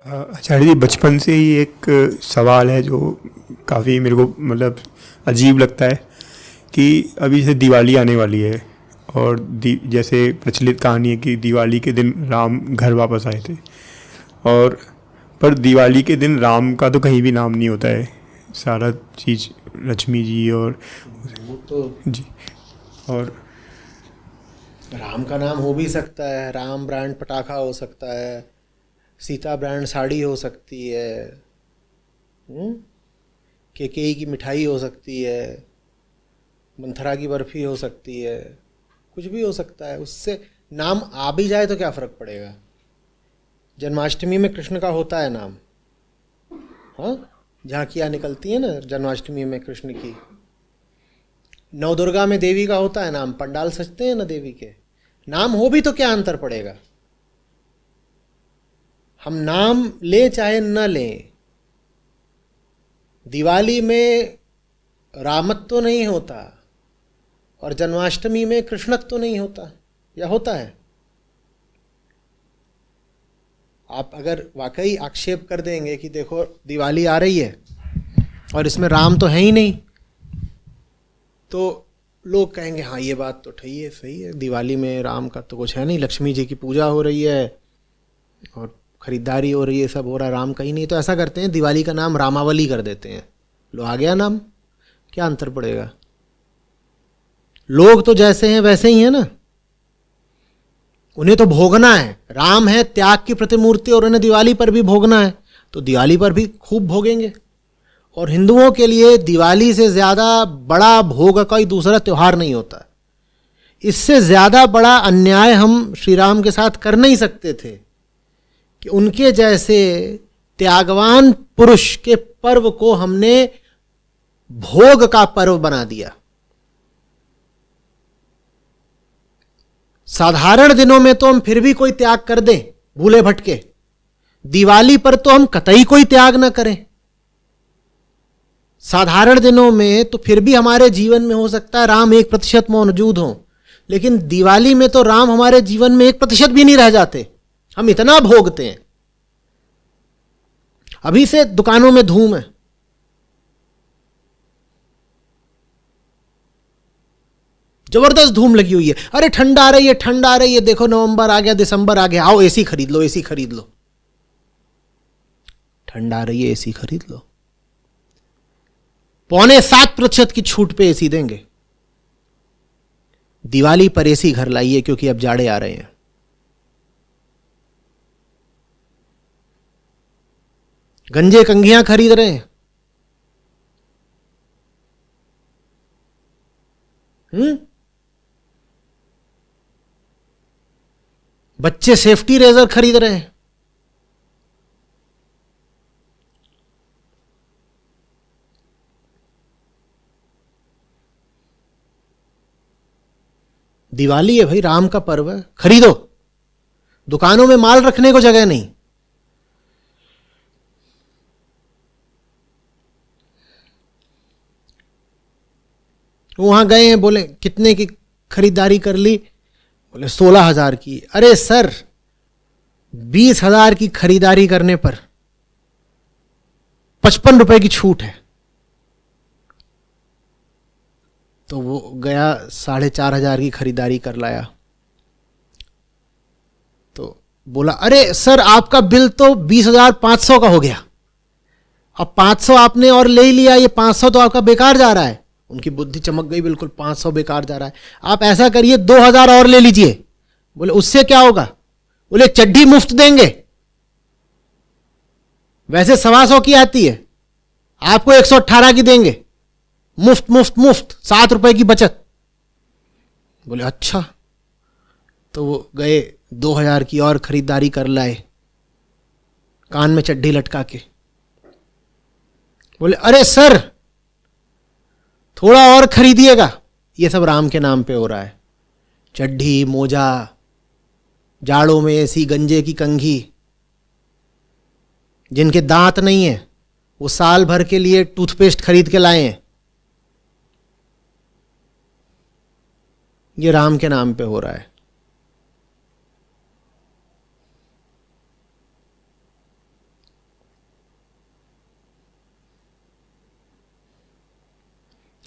आचार्य जी, बचपन से ही एक सवाल है जो काफ़ी मेरे को मतलब अजीब लगता है कि अभी से दिवाली आने वाली है और जैसे प्रचलित कहानी है कि दिवाली के दिन राम घर वापस आए थे। और पर दिवाली के दिन राम का तो कहीं भी नाम नहीं होता है। सारा चीज़ लक्ष्मी जी और वो तो जी और राम का नाम हो भी सकता है, राम ब्रांड पटाखा हो सकता है, सीता ब्रांड साड़ी हो सकती है, हम्म, केकेई की मिठाई हो सकती है, मंथरा की बर्फी हो सकती है, कुछ भी हो सकता है। उससे नाम आ भी जाए तो क्या फ़र्क पड़ेगा। जन्माष्टमी में कृष्ण का होता है नाम, हाँ, झांकियाँ निकलती हैं ना जन्माष्टमी में कृष्ण की। नवदुर्गा में देवी का होता है नाम, पंडाल सजते हैं ना देवी के। नाम हो भी तो क्या अंतर पड़ेगा। हम नाम लें चाहे न लें, दिवाली में रामत्व नहीं होता और जन्माष्टमी में कृष्णत्व नहीं होता, या होता है। आप अगर वाकई आक्षेप कर देंगे कि देखो दिवाली आ रही है और इसमें राम तो है ही नहीं, तो लोग कहेंगे हाँ ये बात तो सही है, दिवाली में राम का तो कुछ है नहीं, लक्ष्मी जी की पूजा हो रही है और खरीदारी हो रही है, सब हो रहा है, राम कहीं नहीं। तो ऐसा करते हैं, दिवाली का नाम रामावली कर देते हैं, लो आ गया नाम, क्या अंतर पड़ेगा। लोग तो जैसे हैं वैसे ही हैं ना, उन्हें तो भोगना है। राम है त्याग की प्रतिमूर्ति और उन्हें दिवाली पर भी भोगना है, तो दिवाली पर भी खूब भोगेंगे। और हिंदुओं के लिए दिवाली से ज़्यादा बड़ा भोग कोई दूसरा त्यौहार नहीं होता। इससे ज़्यादा बड़ा अन्याय हम श्री राम के साथ कर नहीं सकते थे कि उनके जैसे त्यागवान पुरुष के पर्व को हमने भोग का पर्व बना दिया। साधारण दिनों में तो हम फिर भी कोई त्याग कर दें भूले भटके, दिवाली पर तो हम कतई कोई त्याग न करें। साधारण दिनों में तो फिर भी हमारे जीवन में हो सकता है राम 1% मौजूद हो, लेकिन दिवाली में तो राम हमारे जीवन में 1% भी नहीं रह जाते, हम इतना भोगते हैं। अभी से दुकानों में धूम है, जबरदस्त धूम लगी हुई है। अरे ठंड आ रही है, ठंड आ रही है, देखो नवंबर आ गया, दिसंबर आ गया, आओ एसी खरीद लो, एसी खरीद लो। ठंड आ रही है, एसी खरीद लो। 6.25% की छूट पे एसी देंगे। दिवाली पर एसी घर लाइए क्योंकि अब जाड़े आ रहे हैं। गंजे कंघियां खरीद रहे हैं, बच्चे सेफ्टी रेजर खरीद रहे हैं। दिवाली है भाई, राम का पर्व है, खरीदो। दुकानों में माल रखने को जगह नहीं। वहां गए हैं, बोले कितने की खरीदारी कर ली, बोले 16,000 की। अरे सर, 20,000 की खरीदारी करने पर 55 रुपए की छूट है। तो वो गया 4,500 की खरीदारी कर लाया। तो बोला अरे सर आपका बिल तो 20,500 का हो गया, अब 500 आपने और ले लिया, ये 500 तो आपका बेकार जा रहा है। उनकी बुद्धि चमक गई, बिल्कुल 500 बेकार जा रहा है। आप ऐसा करिए 2,000 और ले लीजिए। बोले उससे क्या होगा, बोले चड्डी मुफ्त देंगे, वैसे 125 की आती है, आपको 118 की देंगे, मुफ्त मुफ्त मुफ्त, 7 रुपए की बचत। बोले अच्छा। तो वो गए 2,000 की और खरीदारी कर लाए, कान में चड्डी लटका के। बोले अरे सर थोड़ा और खरीदिएगा। ये सब राम के नाम पे हो रहा है। चड्ढी, मोजा, जाड़ों में ऐसी गंजे की कंघी। जिनके दांत नहीं है वो साल भर के लिए टूथपेस्ट खरीद के लाए हैं। ये राम के नाम पे हो रहा है।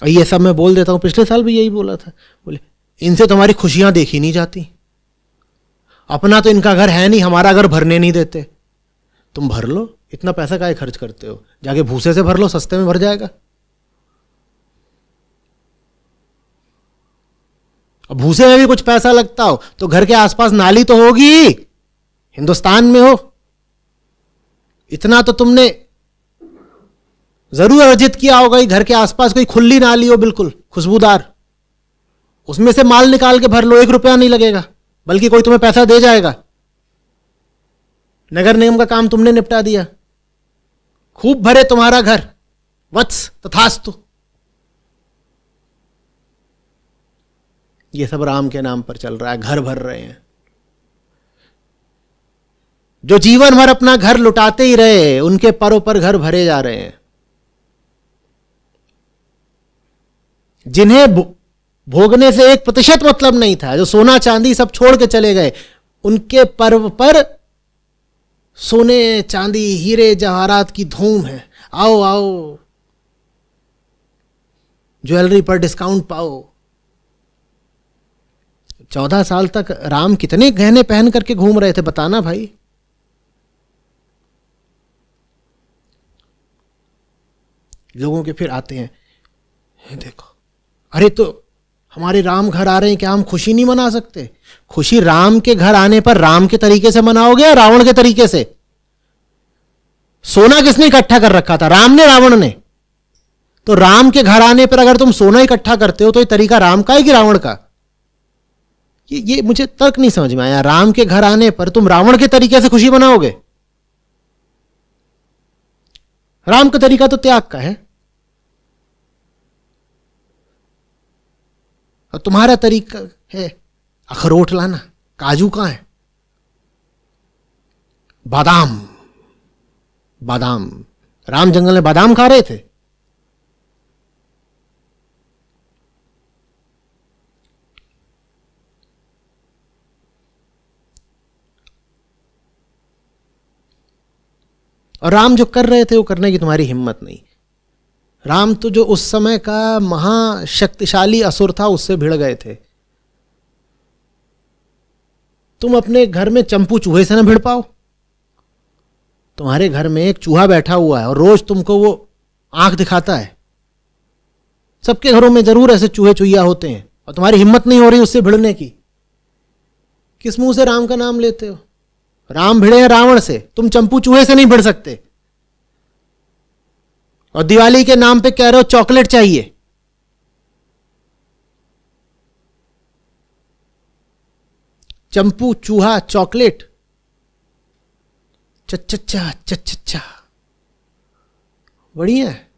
और ये सब मैं बोल देता हूं, पिछले साल भी यही बोला था, बोले इनसे तुम्हारी खुशियां देखी नहीं जाती, अपना तो इनका घर है नहीं, हमारा घर भरने नहीं देते, तुम भर लो, इतना पैसा काहे खर्च करते हो, जाके भूसे से भर लो, सस्ते में भर जाएगा। अब भूसे में भी कुछ पैसा लगता हो तो घर के आसपास नाली तो होगी, हिंदुस्तान में हो, इतना तो तुमने जरूर अर्जित किया होगा कि घर के आसपास कोई खुली नाली हो बिल्कुल खुशबूदार, उसमें से माल निकाल के भर लो, 1 रुपया नहीं लगेगा, बल्कि कोई तुम्हें पैसा दे जाएगा। नगर निगम का काम तुमने निपटा दिया, खूब भरे तुम्हारा घर, वत्स तथास्तु। ये सब राम के नाम पर चल रहा है, घर भर रहे हैं। जो जीवन भर अपना घर लुटाते ही रहे, उनके परों पर घर भरे जा रहे हैं। जिन्हें भोगने से 1% मतलब नहीं था, जो सोना चांदी सब छोड़ के चले गए, उनके पर्व पर सोने चांदी हीरे जवाहरात की धूम है। आओ आओ, ज्वेलरी पर डिस्काउंट पाओ। 14 साल तक राम कितने गहने पहन करके घूम रहे थे, बताना भाई। लोगों के फिर आते हैं, देखो अरे तो हमारे राम घर आ रहे हैं, क्या हम खुशी नहीं मना सकते? खुशी राम के घर आने पर राम के तरीके से मनाओगे या रावण के तरीके से? सोना किसने इकट्ठा कर रखा था, राम ने रावण ने? तो राम के घर आने पर अगर तुम सोना इकट्ठा करते हो तो ये तरीका राम का है कि रावण का? ये मुझे तर्क नहीं समझ में आया। राम के घर आने पर तुम रावण के तरीके से खुशी मनाओगे? राम का तरीका तो त्याग का है, और तुम्हारा तरीका है अखरोट लाना, काजू कहां है, बादाम। बादाम, राम जंगल में बादाम खा रहे थे। और राम जो कर रहे थे वो करने की तुम्हारी हिम्मत नहीं। राम तो जो उस समय का महाशक्तिशाली असुर था, उससे भिड़ गए थे। तुम अपने घर में चंपू चूहे से ना भिड़ पाओ? तुम्हारे घर में एक चूहा बैठा हुआ है और रोज तुमको वो आंख दिखाता है। सबके घरों में जरूर ऐसे चूहे चुहिया होते हैं, और तुम्हारी हिम्मत नहीं हो रही उससे भिड़ने की। किस मुंह से राम का नाम लेते हो? राम भिड़े हैं रावण से, तुम चंपू चूहे से नहीं भिड़ सकते। और दिवाली के नाम पे कह रहे हो चॉकलेट चाहिए। चंपू चूहा चॉकलेट, चच्चा चच्चा, बढ़िया है।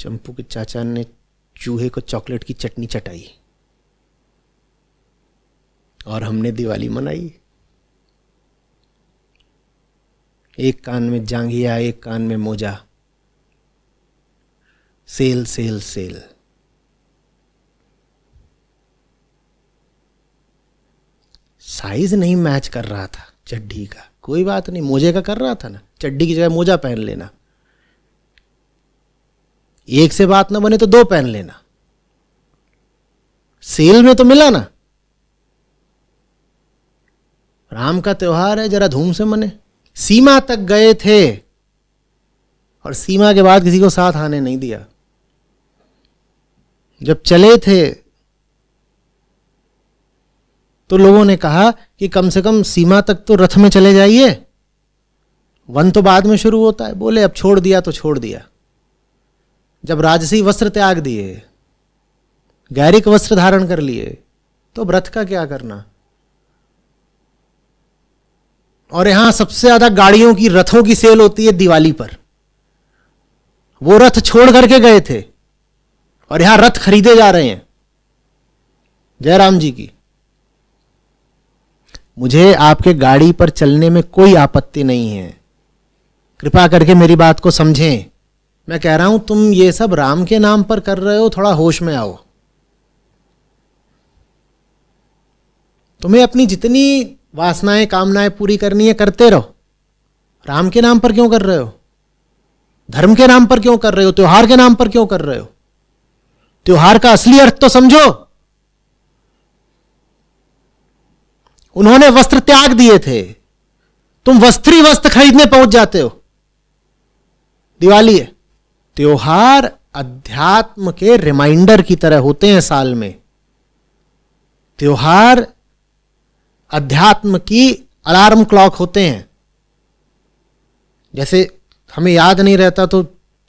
चंपू के चाचा ने चूहे को चॉकलेट की चटनी चटाई और हमने दिवाली मनाई। एक कान में जांघिया, एक कान में मोजा, सेल सेल सेल। साइज नहीं मैच कर रहा था चड्डी का, कोई बात नहीं, मोजे का कर रहा था ना, चड्डी की जगह मोजा पहन लेना। एक से बात ना बने तो 2 पहन लेना। सेल में तो मिला ना। राम का त्योहार है, जरा धूम से मने। सीमा तक गए थे और सीमा के बाद किसी को साथ आने नहीं दिया। जब चले थे तो लोगों ने कहा कि कम से कम सीमा तक तो रथ में चले जाइए, वन तो बाद में शुरू होता है। बोले अब छोड़ दिया तो छोड़ दिया। जब राजसी वस्त्र त्याग दिए, गैरिक वस्त्र धारण कर लिए, तो अब रथ का क्या करना? और यहां सबसे ज्यादा गाड़ियों की, रथों की सेल होती है दिवाली पर। वो रथ छोड़ करके गए थे और यहां रथ खरीदे जा रहे हैं। जयराम जी की। मुझे आपके गाड़ी पर चलने में कोई आपत्ति नहीं है, कृपा करके मेरी बात को समझें। मैं कह रहा हूं तुम ये सब राम के नाम पर कर रहे हो, थोड़ा होश में आओ। तुम्हें अपनी जितनी वासनाएं कामनाएं पूरी करनी है करते रहो, राम के नाम पर क्यों कर रहे हो? धर्म के नाम पर क्यों कर रहे हो? त्योहार के नाम पर क्यों कर रहे हो? त्योहार का असली अर्थ तो समझो। उन्होंने वस्त्र त्याग दिए थे, तुम वस्त्री वस्त्र खरीदने पहुंच जाते हो। दिवाली है। त्योहार अध्यात्म के रिमाइंडर की तरह होते हैं साल में। त्योहार अध्यात्म की अलार्म क्लॉक होते हैं। जैसे हमें याद नहीं रहता तो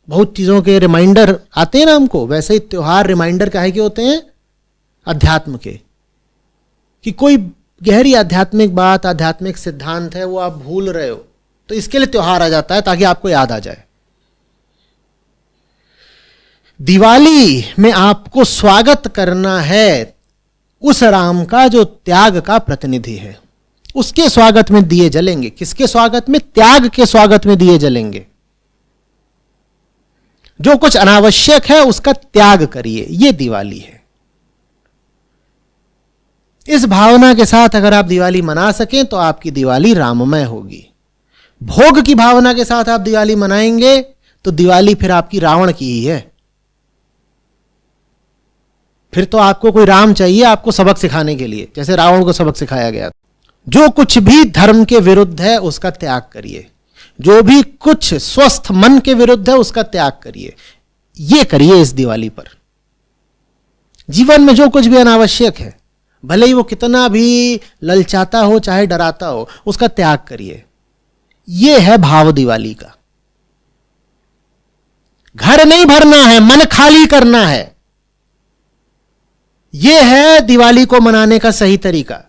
बहुत चीजों के रिमाइंडर आते हैं ना हमको, वैसे ही त्योहार रिमाइंडर काहे के होते हैं? अध्यात्म के, कि कोई गहरी आध्यात्मिक बात, आध्यात्मिक सिद्धांत है, वो आप भूल रहे हो, तो इसके लिए त्योहार आ जाता है ताकि आपको याद आ जाए। दिवाली में आपको स्वागत करना है उस राम का जो त्याग का प्रतिनिधि है। उसके स्वागत में दिए जलेंगे। किसके स्वागत में? त्याग के स्वागत में दिए जलेंगे। जो कुछ अनावश्यक है उसका त्याग करिए, यह दिवाली है। इस भावना के साथ अगर आप दिवाली मना सकें तो आपकी दिवाली राममय होगी। भोग की भावना के साथ आप दिवाली मनाएंगे तो दिवाली फिर आपकी रावण की ही है। फिर तो आपको कोई राम चाहिए आपको सबक सिखाने के लिए, जैसे रावण को सबक सिखाया गया। जो कुछ भी धर्म के विरुद्ध है उसका त्याग करिए। जो भी कुछ स्वस्थ मन के विरुद्ध है उसका त्याग करिए। यह करिए इस दिवाली पर। जीवन में जो कुछ भी अनावश्यक है, भले ही वो कितना भी ललचाता हो चाहे डराता हो, उसका त्याग करिए। यह है भाव दिवाली का। घर नहीं भरना है, मन खाली करना है। यह है दिवाली को मनाने का सही तरीका।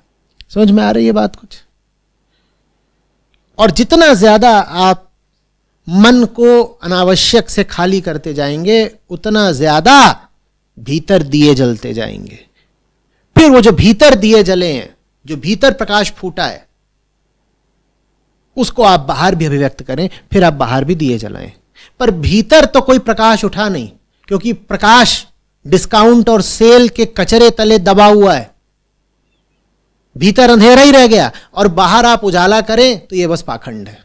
समझ में आ रही है बात कुछ? और जितना ज्यादा आप मन को अनावश्यक से खाली करते जाएंगे उतना ज्यादा भीतर दिए जलते जाएंगे। फिर वो जो भीतर दिए जले हैं, जो भीतर प्रकाश फूटा है, उसको आप बाहर भी अभिव्यक्त करें, फिर आप बाहर भी दिए जलाएं। पर भीतर तो कोई प्रकाश उठा नहीं, क्योंकि प्रकाश डिस्काउंट और सेल के कचरे तले दबा हुआ है। भीतर अंधेरा ही रह गया और बाहर आप उजाला करें तो यह बस पाखंड है।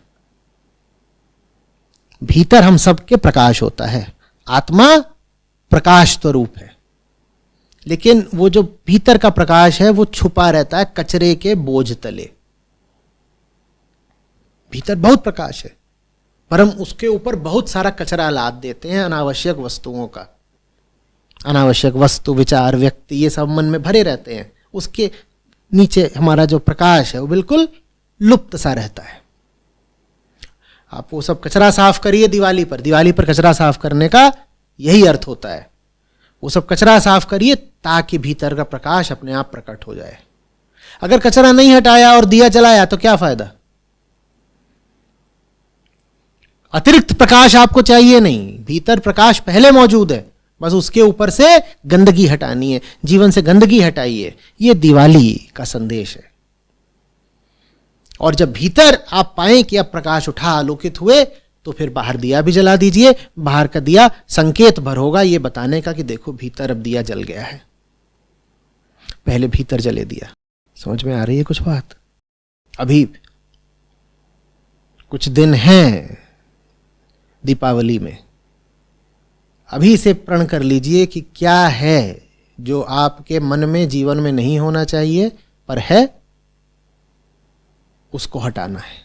भीतर हम सबके प्रकाश होता है। आत्मा प्रकाश स्वरूप है, लेकिन वो जो भीतर का प्रकाश है वो छुपा रहता है कचरे के बोझ तले। भीतर बहुत प्रकाश है, पर हम उसके ऊपर बहुत सारा कचरा लाद देते हैं अनावश्यक वस्तुओं का। अनावश्यक वस्तु, विचार, व्यक्ति, ये सब मन में भरे रहते हैं। उसके नीचे हमारा जो प्रकाश है वो बिल्कुल लुप्त सा रहता है। आप वो सब कचरा साफ करिए दिवाली पर। दिवाली पर कचरा साफ करने का यही अर्थ होता है। वो सब कचरा साफ करिए ताकि भीतर का प्रकाश अपने आप प्रकट हो जाए। अगर कचरा नहीं हटाया और दिया जलाया तो क्या फायदा? अतिरिक्त प्रकाश आपको चाहिए नहीं, भीतर प्रकाश पहले मौजूद है, बस उसके ऊपर से गंदगी हटानी है। जीवन से गंदगी हटाइए, यह दिवाली का संदेश है। और जब भीतर आप पाएं कि अब प्रकाश उठा, आलोकित हुए, तो फिर बाहर दिया भी जला दीजिए। बाहर का दिया संकेत भर होगा ये बताने का कि देखो भीतर अब दिया जल गया है। पहले भीतर जले दिया। समझ में आ रही है कुछ बात? अभी कुछ दिन हैं दीपावली में। अभी से प्रण कर लीजिए कि क्या है जो आपके मन में, जीवन में नहीं होना चाहिए पर है, उसको हटाना है।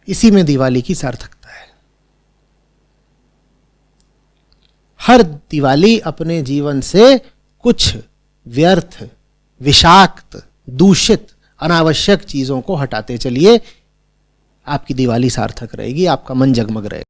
इसी में दिवाली की सार्थकता है। हर दिवाली अपने जीवन से कुछ व्यर्थ, विषाक्त, दूषित, अनावश्यक चीजों को हटाते चलिए। आपकी दिवाली सार्थक रहेगी, आपका मन जगमग रहेगा।